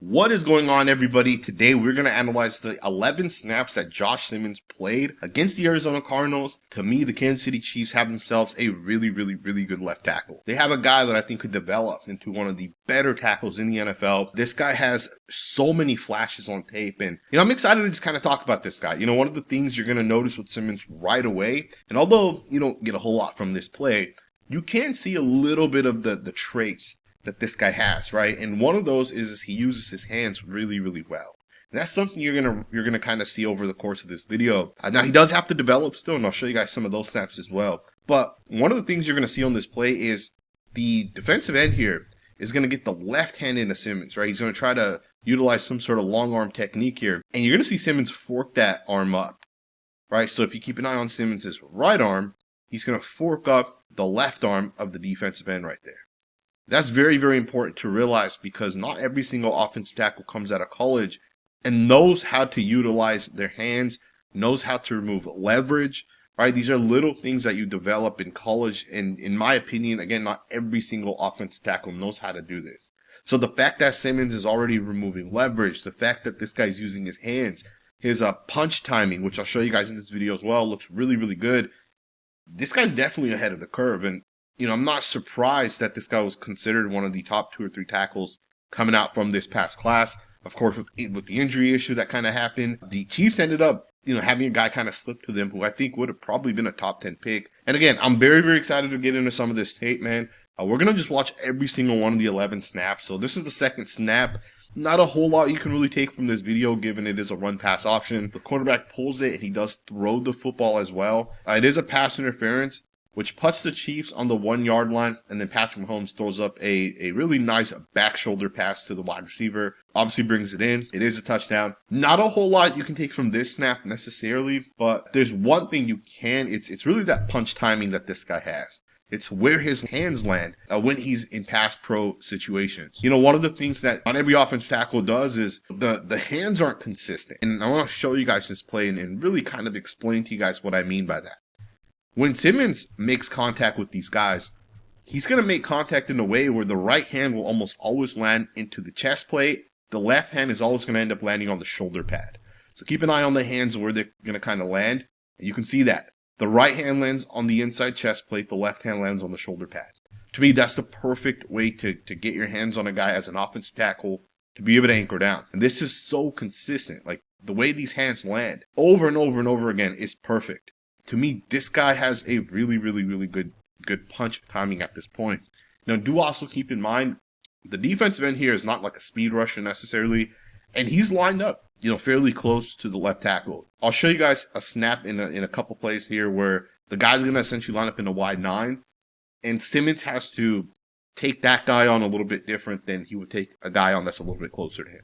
What is going on, everybody? Today we're going to analyze the 11 snaps that Josh Simmons played against the Arizona Cardinals. To me, the Kansas City Chiefs have themselves a really good left tackle. They have a guy that I think could develop into one of the better tackles in the NFL. This guy has so many flashes on tape, and I'm excited to just kind of talk about this guy. One of the things you're going to notice with Simmons right away, and although you don't get a whole lot from this play, you can see a little bit of the traits that this guy has, right? And one of those is he uses his hands really well. And that's something you're gonna kind of see over the course of this video. Now he does have to develop still, and I'll show you guys some of those snaps as well. But one of the things you're gonna see on this play is the defensive end here is gonna get the left hand into Simmons, right? He's gonna try to utilize some sort of long arm technique here, and you're gonna see Simmons fork that arm up, right? So if you keep an eye on Simmons' right arm, he's gonna fork up the left arm of the defensive end right there. That's very important to realize, because not every single offensive tackle comes out of college and knows how to utilize their hands, knows how to remove leverage, right? These are little things that you develop in college. And in my opinion, again, not every single offensive tackle knows how to do this. So the fact that Simmons is already removing leverage, the fact that this guy's using his hands, his punch timing, which I'll show you guys in this video as well, looks really good. This guy's definitely ahead of the curve. And I'm not surprised that this guy was considered one of the top 2 or 3 tackles coming out from this past class. Of course, with the injury issue that kind of happened, the Chiefs ended up, having a guy kind of slip to them who I think would have probably been a top 10 pick. And again, I'm very excited to get into some of this tape, man. We're going to just watch every single one of the 11 snaps. So this is the second snap. Not a whole lot you can really take from this video, given it is a run-pass option. The quarterback pulls it, and he does throw the football as well. It is a pass interference, which puts the Chiefs on the 1 yard line, and then Patrick Mahomes throws up a really nice back shoulder pass to the wide receiver. Obviously brings it in. It is a touchdown. Not a whole lot you can take from this snap necessarily, but there's one thing you can. It's really that punch timing that this guy has. It's where his hands land when he's in pass pro situations. One of the things that not every offensive tackle does is the hands aren't consistent. And I want to show you guys this play and really kind of explain to you guys what I mean by that. When Simmons makes contact with these guys, he's going to make contact in a way where the right hand will almost always land into the chest plate. The left hand is always going to end up landing on the shoulder pad. So keep an eye on the hands where they're going to kind of land. And you can see that. The right hand lands on the inside chest plate. The left hand lands on the shoulder pad. To me, that's the perfect way to get your hands on a guy as an offensive tackle to be able to anchor down. And this is so consistent. Like, the way these hands land over and over again is perfect. To me, this guy has a really good punch timing at this point. Now, do also keep in mind, the defensive end here is not like a speed rusher necessarily, and he's lined up, fairly close to the left tackle. I'll show you guys a snap in a couple plays here where the guy's going to essentially line up in a wide 9, and Simmons has to take that guy on a little bit different than he would take a guy on that's a little bit closer to him.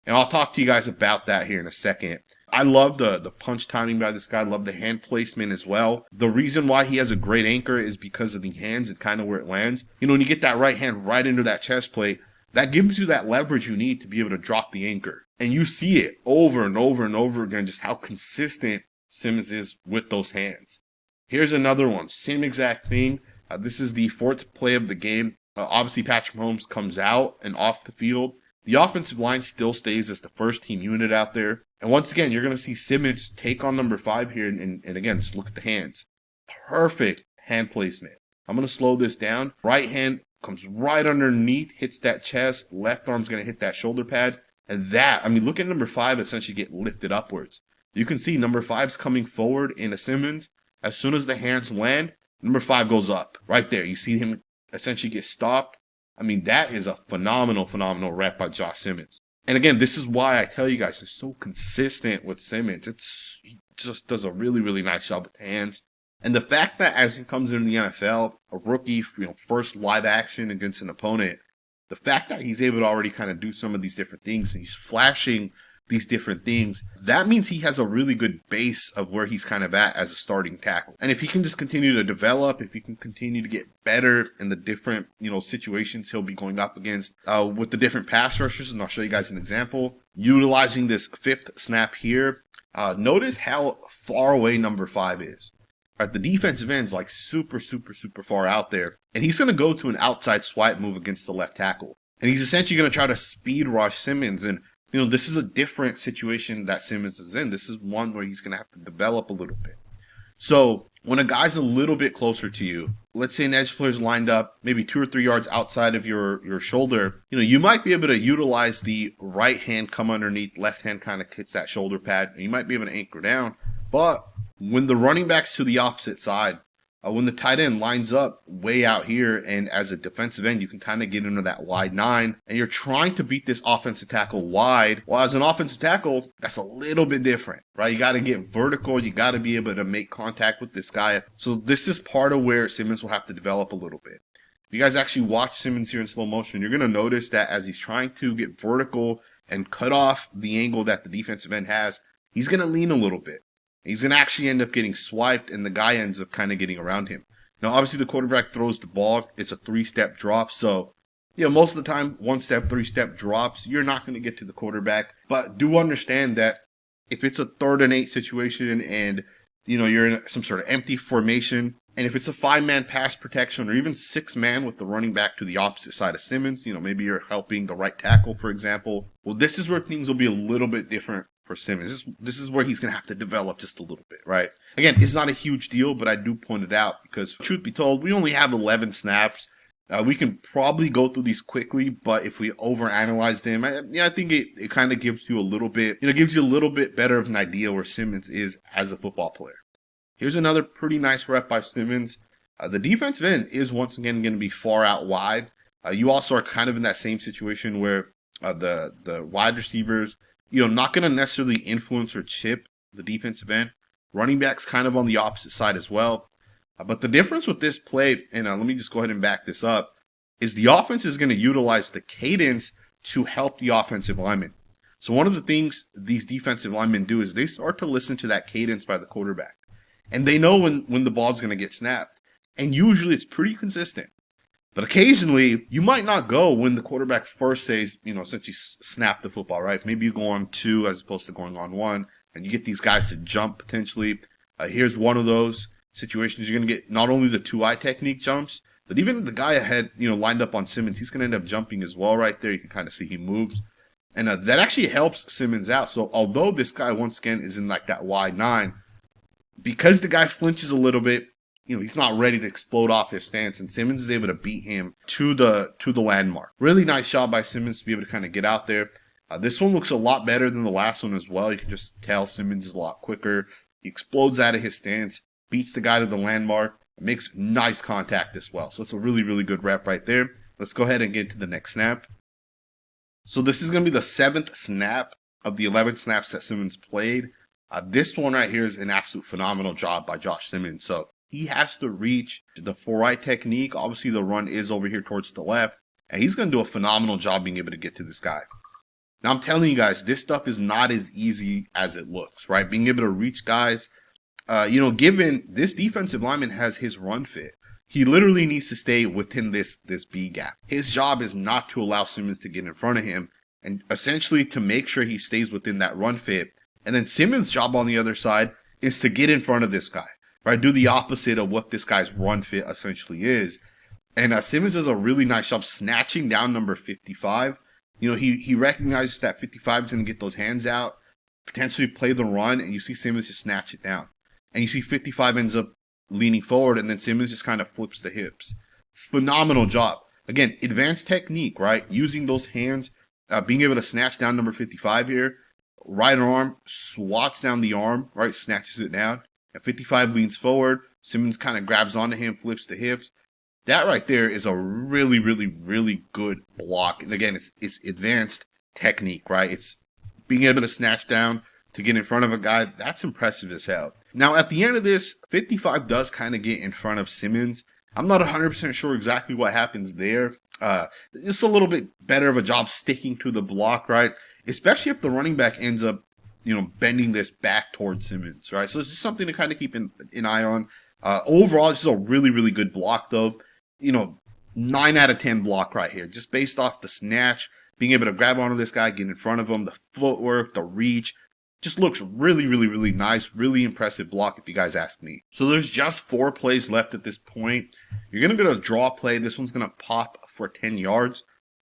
And I'll talk to you guys about that here in a second. I love the punch timing by this guy. I love the hand placement as well. The reason why he has a great anchor is because of the hands and kind of where it lands. When you get that right hand right into that chest plate, that gives you that leverage you need to be able to drop the anchor. And you see it over and over again, just how consistent Simmons is with those hands. Here's another one. Same exact thing. This is the 4th play of the game. Obviously, Patrick Mahomes comes out and off the field. The offensive line still stays as the first team unit out there. And once again, you're going to see Simmons take on number 5 here. And again, just look at the hands. Perfect hand placement. I'm going to slow this down. Right hand comes right underneath, hits that chest. Left arm's going to hit that shoulder pad. And look at number 5 essentially get lifted upwards. You can see number 5's coming forward into Simmons. As soon as the hands land, number 5 goes up. Right there. You see him essentially get stopped. That is a phenomenal rep by Josh Simmons. And again, this is why I tell you guys, he's so consistent with Simmons. He just does a really nice job with the hands. And the fact that as he comes into the NFL, a rookie, first live action against an opponent, the fact that he's able to already kind of do some of these different things, and he's flashing these different things, that means he has a really good base of where he's kind of at as a starting tackle. And if he can just continue to develop, if he can continue to get better in the different, situations he'll be going up against with the different pass rushers, and I'll show you guys an example. Utilizing this 5th snap here, notice how far away number 5 is. Right, the defensive end's like super far out there, and he's going to go to an outside swipe move against the left tackle. And he's essentially going to try to speed rush Simmons. And, this is a different situation that Simmons is in. This is one where he's going to have to develop a little bit. So when a guy's a little bit closer to you, let's say an edge player's lined up maybe 2 or 3 yards outside of your shoulder, you might be able to utilize the right hand come underneath, left hand kind of hits that shoulder pad, and you might be able to anchor down. But when the running back's to the opposite side, when the tight end lines up way out here, and as a defensive end, you can kind of get into that wide 9, and you're trying to beat this offensive tackle wide. Well, as an offensive tackle, that's a little bit different, right? You got to get vertical. You got to be able to make contact with this guy. So this is part of where Simmons will have to develop a little bit. If you guys actually watch Simmons here in slow motion, you're going to notice that as he's trying to get vertical and cut off the angle that the defensive end has, he's going to lean a little bit. He's going to actually end up getting swiped, and the guy ends up kind of getting around him. Now, obviously, the quarterback throws the ball. It's a 3-step drop. So, most of the time, 1-step, 3-step drops, you're not going to get to the quarterback. But do understand that if it's a 3rd and 8 situation and, you're in some sort of empty formation, and if it's a 5-man pass protection or even 6-man with the running back to the opposite side of Simmons, maybe you're helping the right tackle, for example. Well, this is where things will be a little bit different for Simmons. This is where he's going to have to develop just a little bit, right? Again, it's not a huge deal, but I do point it out because, truth be told, we only have 11 snaps. We can probably go through these quickly, but if we overanalyze them, I think it kind of gives you a little bit, gives you a little bit better of an idea where Simmons is as a football player. Here's another pretty nice rep by Simmons. The defensive end is once again going to be far out wide. You also are kind of in that same situation where the wide receivers, not going to necessarily influence or chip the defensive end. Running back's kind of on the opposite side as well. But the difference with this play, and let me just go ahead and back this up, is the offense is going to utilize the cadence to help the offensive lineman. So one of the things these defensive linemen do is they start to listen to that cadence by the quarterback. And they know when the ball's going to get snapped. And usually it's pretty consistent. But occasionally, you might not go when the quarterback first says, essentially snap the football, right? Maybe you go on 2 as opposed to going on 1, and you get these guys to jump potentially. Here's one of those situations. You're going to get not only the 2-eye technique jumps, but even the guy ahead, lined up on Simmons, he's going to end up jumping as well right there. You can kind of see he moves. And that actually helps Simmons out. So although this guy, once again, is in like that wide 9, because the guy flinches a little bit, he's not ready to explode off his stance, and Simmons is able to beat him to the landmark. Really nice job by Simmons to be able to kind of get out there. This one looks a lot better than the last one as well. You can just tell Simmons is a lot quicker. He explodes out of his stance, beats the guy to the landmark, makes nice contact as well. So it's a really, really good rep right there. Let's go ahead and get to the next snap. So this is going to be the 7th snap of the 11 snaps that Simmons played. This one right here is an absolute phenomenal job by Josh Simmons. So he has to reach the 4-eye technique. Obviously, the run is over here towards the left. And he's going to do a phenomenal job being able to get to this guy. Now, I'm telling you guys, this stuff is not as easy as it looks, right? Being able to reach guys, given this defensive lineman has his run fit. He literally needs to stay within this B gap. His job is not to allow Simmons to get in front of him and essentially to make sure he stays within that run fit. And then Simmons' job on the other side is to get in front of this guy. Right, do the opposite of what this guy's run fit essentially is. And Simmons does a really nice job snatching down number 55. He recognizes that 55 is going to get those hands out, potentially play the run, and you see Simmons just snatch it down. And you see 55 ends up leaning forward, and then Simmons just kind of flips the hips. Phenomenal job. Again, advanced technique, right? Using those hands, being able to snatch down number 55 here. Right arm, swats down the arm, right? Snatches it down. At 55 leans forward, Simmons kind of grabs onto him, flips the hips. That right there is a really, really, really good block. And again, it's advanced technique, right? It's being able to snatch down to get in front of a guy. That's impressive as hell. Now, at the end of this, 55 does kind of get in front of Simmons. I'm not 100% sure exactly what happens there. Just a little bit better of a job sticking to the block, right? Especially if the running back ends up bending this back towards Simmons, right? So it's just something to kind of keep an eye on. Overall, this is a really, really good block, though. 9 out of 10 block right here, just based off the snatch, being able to grab onto this guy, get in front of him, the footwork, the reach. Just looks really, really, really nice. Really impressive block if you guys ask me. So there's just 4 plays left at this point. You're going to get a draw play. This one's going to pop for 10 yards.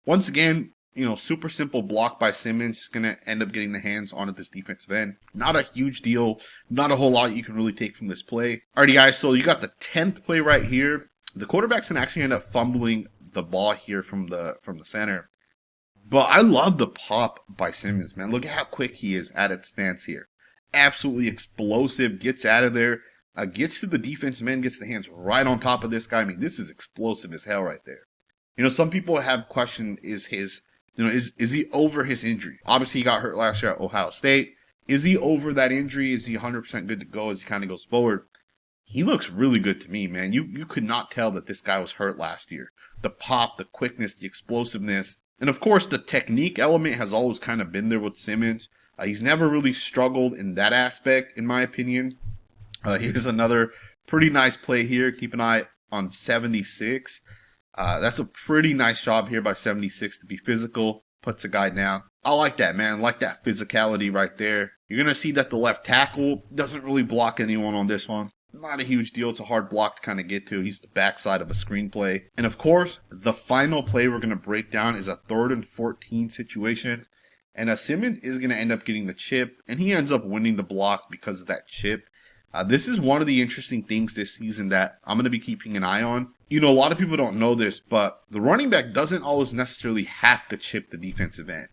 Once again, super simple block by Simmons. Just going to end up getting the hands onto this defensive end. Not a huge deal. Not a whole lot you can really take from this play. Alrighty, guys, so you got the 10th play right here. The quarterback's going to actually end up fumbling the ball here from the center. But I love the pop by Simmons, man. Look at how quick he is at its stance here. Absolutely explosive. Gets out of there. Gets to the defensive end. Gets the hands right on top of this guy. I mean, this is explosive as hell right there. Some people have questioned is he over his injury? Obviously, he got hurt last year at Ohio State. Is he over that injury? Is he 100% good to go as he kind of goes forward? He looks really good to me, man. You could not tell that this guy was hurt last year. The pop, the quickness, the explosiveness. And of course, the technique element has always kind of been there with Simmons. He's never really struggled in that aspect, in my opinion. Here's another pretty nice play here. Keep an eye on 76. That's a pretty nice job here by 76 to be physical. Puts a guy down. I like that, man. I like that physicality right there. You're going to see that the left tackle doesn't really block anyone on this one. Not a huge deal. It's a hard block to kind of get to. He's the backside of a screenplay. And of course, the final play we're going to break down is a 3rd and 14 situation. And Simmons is going to end up getting the chip. And he ends up winning the block because of that chip. This is one of the interesting things this season that I'm going to be keeping an eye on. A lot of people don't know this, but the running back doesn't always necessarily have to chip the defensive end.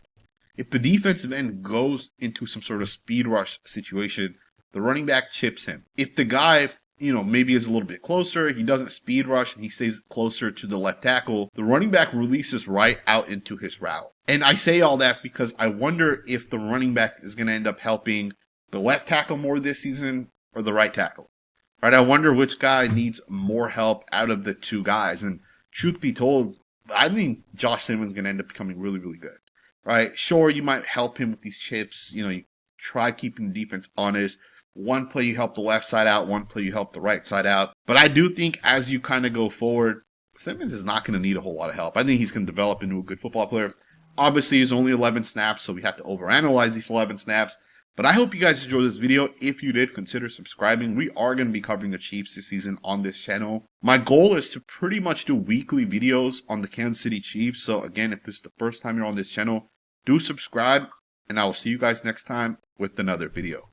If the defensive end goes into some sort of speed rush situation, the running back chips him. If the guy, maybe is a little bit closer, he doesn't speed rush and he stays closer to the left tackle, the running back releases right out into his route. And I say all that because I wonder if the running back is going to end up helping the left tackle more this season or the right tackle. Right? I wonder which guy needs more help out of the two guys. And truth be told, I think Josh Simmons is going to end up becoming really, really good. Right? Sure, you might help him with these chips. You try keeping the defense honest. One play you help the left side out, one play you help the right side out. But I do think as you kind of go forward, Simmons is not going to need a whole lot of help. I think he's going to develop into a good football player. Obviously, he's only 11 snaps, so we have to overanalyze these 11 snaps. But I hope you guys enjoyed this video. If you did, consider subscribing. We are going to be covering the Chiefs this season on this channel. My goal is to pretty much do weekly videos on the Kansas City Chiefs. So again, if this is the first time you're on this channel, do subscribe. And I will see you guys next time with another video.